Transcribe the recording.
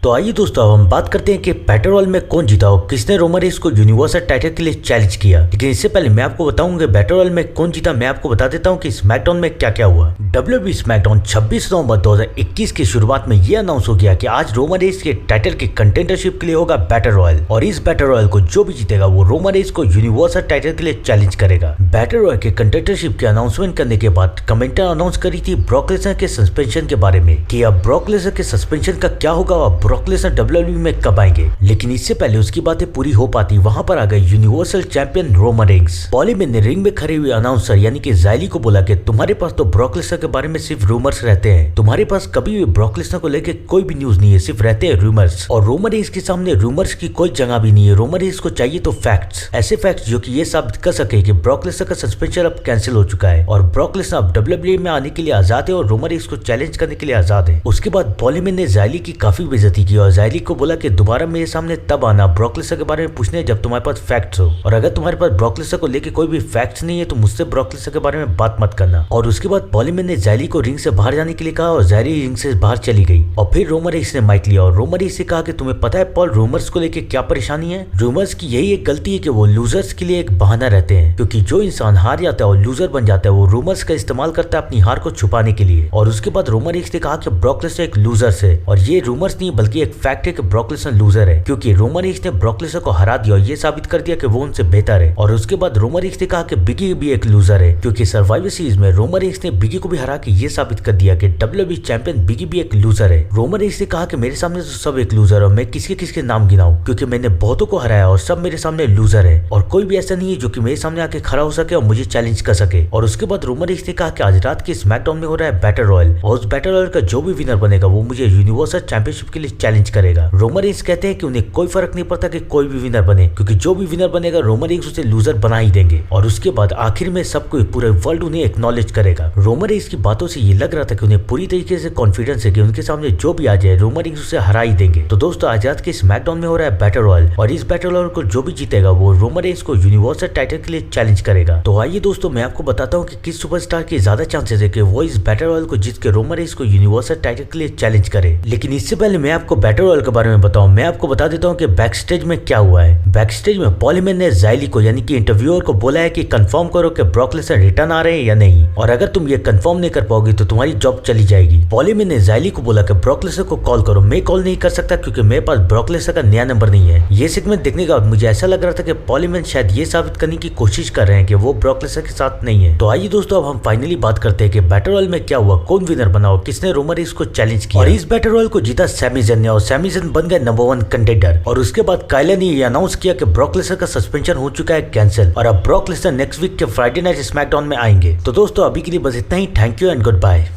तो आइए दोस्तों अब हम बात करते हैं कि बैटल रॉयल में कौन जीता और किसने रोमन रेंस को यूनिवर्सल टाइटल के लिए चैलेंज किया। लेकिन इससे पहले मैं आपको बताऊंगा बैटल रॉयल में कौन जीता। मैं आपको बता देता हूं कि स्मैकडाउन में क्या क्या हुआ। WWE स्मैकडाउन 26 नवंबर 2021 की शुरुआत में यह अनाउंस हो गया कि आज रोमन रेंस के टाइटल के कंटेंडरशिप के लिए होगा बैटल रॉयल, और इस बैटल रॉयल को जो भी जीतेगा वो रोमन रेंस को यूनिवर्सल टाइटल के लिए चैलेंज करेगा। बैटल रॉयल के कंटेंडरशिप के अनाउंसमेंट करने के बाद कमेंटर अनाउंस करी थी ब्रॉक लेसनर के सस्पेंशन के बारे में कि अब ब्रॉक लेसनर के सस्पेंशन का क्या होगा और ब्रॉक लेसनर WWE में कब आएंगे। लेकिन इससे पहले उसकी बातें पूरी हो पाती वहां पर आ गए universal champion Roman Reigns. Poly man ने रिंग में खड़े हुए अनाउंसर यानी कि ज़ायली को बोला कि तुम्हारे पास तो ब्रॉक लेसनर के बारे में सिर्फ रूमर्स रहते हैं, तुम्हारे पास कभी भी ब्रॉक लेसनर को लेकर कोई भी न्यूज नहीं है, सिर्फ रहते हैं रूमर्स। और रोमन रेंस के सामने रूमर्स की कोई जगह भी नहीं है। रोमन रेंस को चाहिए तो फैक्ट्स, ऐसे फैक्ट्स जो कि ये साबित कर सके कि ब्रॉक लेसनर का सस्पेंशन अब कैंसिल हो चुका है और ब्रॉक लेसनर अब WWE में आने के लिए आजाद है और रोमन रेंस को चैलेंज करने के लिए आजाद है। उसके बाद पॉली मैन ने ज़ायली की काफी बेइज्जती की और ज़ायली को बोला कि दोबारा मेरे सामने तब आना ब्रॉक लेसनर के बारे में पूछने जब तुम्हारे पास फैक्ट्स हो, और अगर तुम्हारे पास ब्रॉक लेसनर को लेकर कोई भी फैक्ट्स नहीं है तो मुझसे ब्रॉक लेसनर के बारे में बात मत करना। और उसके बाद पॉली मैन ने ज़ायली को रिंग से बाहर जाने के लिए कहा और ज़ायली रिंग से बाहर चली गई। और फिर रोमन रेंस ने माइक लिया और रोमन रेंस से कहा कि तुम्हें पता है पॉल रूमर्स को लेकर क्या परेशानी है। रूमर्स की यही एक गलती है कि वो लूजर्स के लिए एक बहाना रहते हैं, क्योंकि जो इंसान हार जाता है और लूजर बन जाता है वो रूमर्स का इस्तेमाल करता है अपनी हार को छुपाने के लिए। और उसके बाद रोमन रेंस ने कहा कि ब्रॉक लेसनर एक लूजर है, और ये रूमर्स नहीं बल्कि एक फैक्ट है कि ब्रॉक लेसनर लूजर है, क्योंकि रोमन रेंस ने ब्रॉक लेसनर को हरा दिया और ये साबित कर दिया कि वो उनसे बेहतर है। और उसके बाद रोमन रेंस ने कहा कि बिगी भी एक लूजर है, क्योंकि सर्वाइवर सीरीज में रोमन रेंस ने बिगी को भी हरा के ये साबित कर दिया कि WWE चैंपियन बिगी भी एक लूजर है। रोमन रेंस ने कहा कि मेरे सामने तो सब एक लूजर है और मैं किसके किसके नाम गिनाऊं, क्योंकि मैंने बहुतों को हराया और सब मेरे सामने लूजर है और कोई भी ऐसा नहीं है जो कि मेरे सामने आके खड़ा हो सके और मुझे चैलेंज कर सके। और उसके बाद रोमन रेंस ने कहा कि आज रात के स्मैकडाउन में हो रहा है बैटल रॉयल और उस बैटल रॉयल का जो भी विनर बनेगा वो मुझे यूनिवर्सल चैंपियनशिप के लिए चैलेंज करेगा। रोमन रेंस कहते हैं कि उन्हें कोई फर्क नहीं पड़ता कि कोई भी विनर बने, क्योंकि जो भी विनर बनेगा रोमन रेंस उसे लूजर बना ही देंगे। और उसके बाद आखिर में सबको पूरे वर्ल्ड उन्हें एक्नॉलेज करेगा। रोमन रेंस की बातों से ये लग रहा था कि उन्हें पूरी तरीके से कॉन्फिडेंस है कि उनके सामने जो भी आ जाए रोमन रेंस उसे हरा ही देंगे। तो दोस्तों आज रात के स्मैकडाउन में हो रहा है बैटल रॉयल और इस बैटल रॉयल को जो भी जीतेगा वो रोमन रेंस को यूनिवर्सल टाइटल के लिए चैलेंज करेगा। तो आइए दोस्तों मैं आपको बताता हूँ कि किस सुपरस्टार के ज्यादा चांसेस है कि वो इस बैटल रॉयल को जीत के रोमन रेंस को यूनिवर्सल टाइटल के लिए चैलेंज करे। लेकिन इससे पहले मैं आपको बैटल रॉयल के बारे में बताऊं, मैं आपको बता देता हूँ कि बैक स्टेज में क्या हुआ है। बैक स्टेज में पॉली मैन ने ज़ायली को यानी कि इंटरव्यूअर को बोला है कि कंफर्म करो कि ब्रॉक लेसनर रिटर्न आ रहे हैं या नहीं, और अगर तुम ये कंफर्म नहीं कर पाओगे तो तुम्हारी जॉब चली जाएगी। पॉली मैन ने ज़ायली को बोला कि ब्रॉक लेसनर को कॉल करो। मैं कॉल नहीं कर सकता क्योंकि मेरे पास ब्रॉक लेसनर का नया नंबर नहीं है। ये सेगमेंट देखने के बाद मुझे ऐसा लग रहा था कि पॉली मैन शायद ये साबित करने की कोशिश कर रहे हैं कि वो ब्रॉक लेसनर के साथ नहीं है। तो आइए दोस्तों अब हम फाइनली बात करते हैं कि बैटल रॉयल में क्या हुआ, कौन विनर बना और किसने रोमन रेंस को चैलेंज किया। और इस बैटल रॉयल को जीता सैमी ज़ैन ने और सैमी ज़ैन बन गए नंबर 1 कंटेंडर। और उसके बाद कायला ने ये अनाउंस किया कि ब्रॉक लेसनर का सस्पेंशन हो चुका है कैंसिल और अब ब्रॉक लेसनर नेक्स्ट वीक के फ्राइडे नाइट स्मैकडाउन में आएंगे। तो दोस्तों अभी के लिए बस इतना ही। Thank you and good bye.